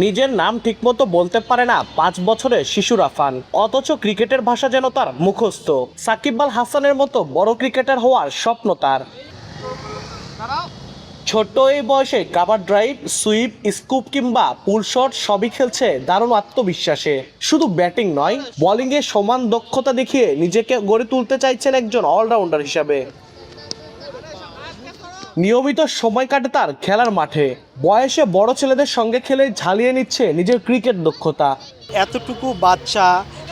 নিজের নাম ঠিকমতো বলতে পারে না 5 বছরের শিশু রাফান, অথচ ক্রিকেটের ভাষা যেন তার মুখস্থ। সাকিব আল হাসানের মতো বড় ক্রিকেটার হওয়ার স্বপ্ন তার। ছোট্ট এই বয়সে কাভার ড্রাইভ, সুইপ, স্কুপ কিংবা পুল শট সবই খেলছে দারুণ আত্মবিশ্বাসে। শুধু ব্যাটিং নয়, বোলিংয়ে সমান দক্ষতা দেখিয়ে নিজেকে গড়ে তুলতে চাইছেন একজন অলরাউন্ডার হিসাবে। নিয়মিত সময় কাটে তার খেলার মাঠে, বয়সে বড় ছেলেদের সঙ্গে খেলে ঝালিয়ে নিচ্ছে নিজের ক্রিকেট দক্ষতা। এতটুকু বাচ্চা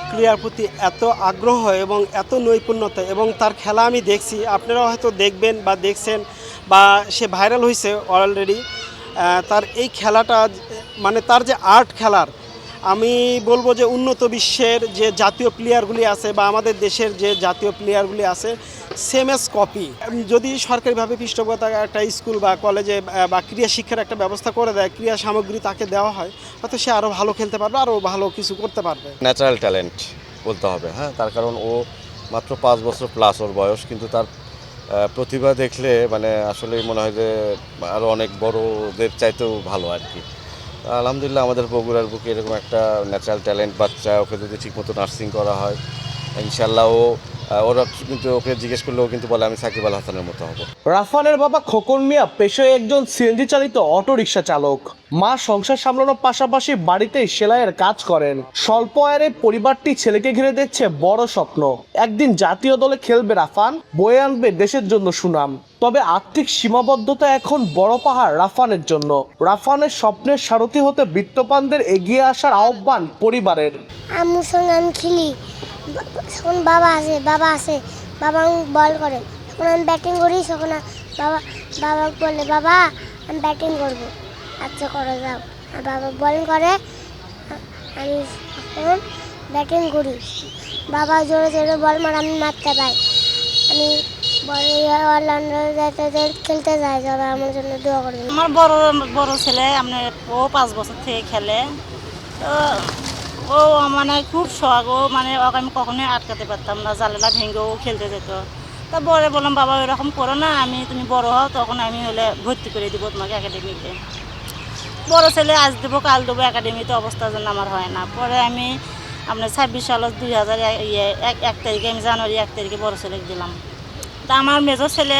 ক্রীড়ার প্রতি এত আগ্রহ এবং এত নৈপুণ্যতা, এবং তার খেলা আমি দেখছি, আপনারাও হয়তো দেখবেন বা দেখছেন, বা সে ভাইরাল হয়েছে অলরেডি। তার এই খেলাটা মানে তার যে আর্ট খেলার, আমি বলবো যে উন্নত বিশ্বের যে জাতীয় প্লেয়ারগুলি আছে বা আমাদের দেশের যে জাতীয় প্লেয়ারগুলি আছে, সেম এস কপি। যদি সরকারিভাবে পৃষ্ঠপোষকতা একটা স্কুল বা কলেজে বা ক্রীড়া শিক্ষার একটা ব্যবস্থা করে দেয়, ক্রীড়া সামগ্রী তাকে দেওয়া হয়, হয়তো সে আরও ভালো খেলতে পারবে, আরও ভালো কিছু করতে পারবে। ন্যাচারাল ট্যালেন্ট বলতে হবে, হ্যাঁ, তার কারণ ও মাত্র 5 বছর প্লাস ওর বয়স, কিন্তু তার প্রতিভা দেখলে মানে আসলেই মনে হয় যে আরও অনেক বড়দের চাইতেও ভালো আর কি। আলহামদুলিল্লাহ আমাদের বগুড়ার বুকে এরকম একটা ন্যাচারাল ট্যালেন্ট বাচ্চা, ওকে যদি ঠিকমতো নার্সিং করা হয় ইনশাল্লাহ ওরা কিন্তু ওকে জিজ্ঞেস করলেও কিন্তু বলে আমি সাকিব আল হাসানের মতো হব। রাফানের বাবা খোকন মিয়া পেশায় একজন সিএনজি চালিত অটোরিকশা চালক। মা সংসার সামলানোর পাশাপাশি বাড়িতেই সেলাইয়ের কাজ করেন। স্বল্প আয়ের পরিবারটি ছেলেকে ঘিরে দেখছে বড় স্বপ্ন, একদিন জাতীয় দলে খেলবে রাফান, বয়ে আনবে দেশের জন্য সুনাম। তবে আর্থিক সীমাবদ্ধতা এখন বড় পাহাড় রাফানের জন্য। রাফানের স্বপ্নের সারথি হতে বিত্তবানদের এগিয়ে আসার আহ্বান পরিবারের। আম্মুর সঙ্গে আমি খেলি, যখন বাবা আছে বাবা বল করে, যখন আমি ব্যাটিং করি তখন বাবা বলে বাবা আমি ব্যাটিং করবো, আচ্ছা করে যাও। আর বাবা বলিং করে, আমি তখন ব্যাটিং করি, বাবা জোরে জোরে বল মার, আমি মারতে পাই, আমি অলরাউন্ডার খেলতে যাই, যাবে আমার জন্য দোয়া করবে। আমার বড় ছেলে আপনার ও 5 বছর থেকে খেলে, তো ও মানে খুব শখ, ও মানে ওকে আমি কখনোই আটকাতে পারতাম না, জালেলা ভেঙে ও খেলতে যেত। তা বড় বললাম বাবা এরকম করো না, তুমি বড় হও তখন আমি হলে ভর্তি করে দিব তোমাকে একাডেমিতে। বড় ছেলে আজ দেবো কাল দেবো, একাডেমিতে অবস্থার জন্য আমার হয় না। পরে আমি আপনার 26 সাল 2001 তারিখে, আমি জানুয়ারি 1 তারিখে বড় ছেলেকে দিলাম। তা আমার মেজর ছেলে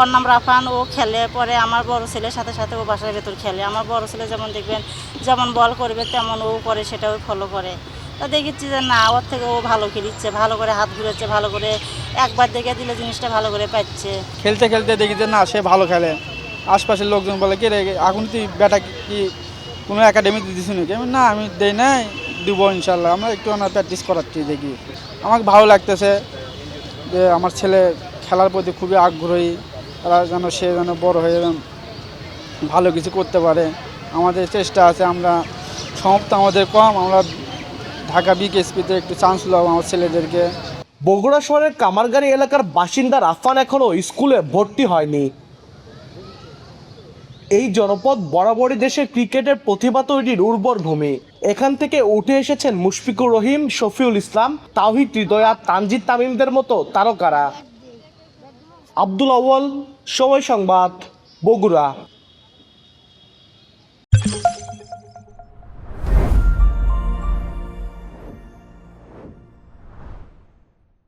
ওর নাম রাফান, ও খেলে। পরে আমার বড় ছেলের সাথে সাথে ও বাসার ভেতর খেলে। আমার বড় ছেলে যেমন দেখবেন যেমন বল করবে তেমন ও করে, সেটাও ফলো করে। তা দেখেছি যে না, ওর থেকে ও ভালো খেলিচ্ছে, ভালো করে হাত ঘুরেছে, ভালো করে একবার দেখে দিলে জিনিসটা ভালো করে পাচ্ছে। খেলতে খেলতে দেখি যে না, সে ভালো খেলে। আশপাশের লোকজন বলে কে রে, এখন তুই বেটা কি কোনো একাডেমিতে দিস নাকি? আমি না, আমি দেই নাই, দেবো ইনশাল্লাহ। আমরা একটু প্র্যাকটিস করাচ্ছি, দেখি আমাকে ভালো লাগতেছে যে আমার ছেলে খেলার প্রতি খুবই আগ্রহী। তারা যেন সে যেন বড় হয়ে যেন ভালো কিছু করতে পারে, আমাদের চেষ্টা আছে। আমরা সমর্থ আমাদের কম, আমরা ঢাকা বিকেএসপিতে একটু চান্স দেবো আমার ছেলেদেরকে। বগুড়া শহরের কামারগাড়ি এলাকার বাসিন্দা রাফান এখনো স্কুলে ভর্তি হয়নি। এই জনপদ বরাবরই দেশের ক্রিকেটের প্রতিভা তৈরির উর্বর ভূমি। এখান থেকে উঠে এসেছেন মুশফিকুর রহিম, শফিউল ইসলাম, তাওহিদ হৃদয়, তানজিদ তামিমদের মতো তারকারা। আব্দুল আউয়াল, সময় সংবাদ, বগুড়া।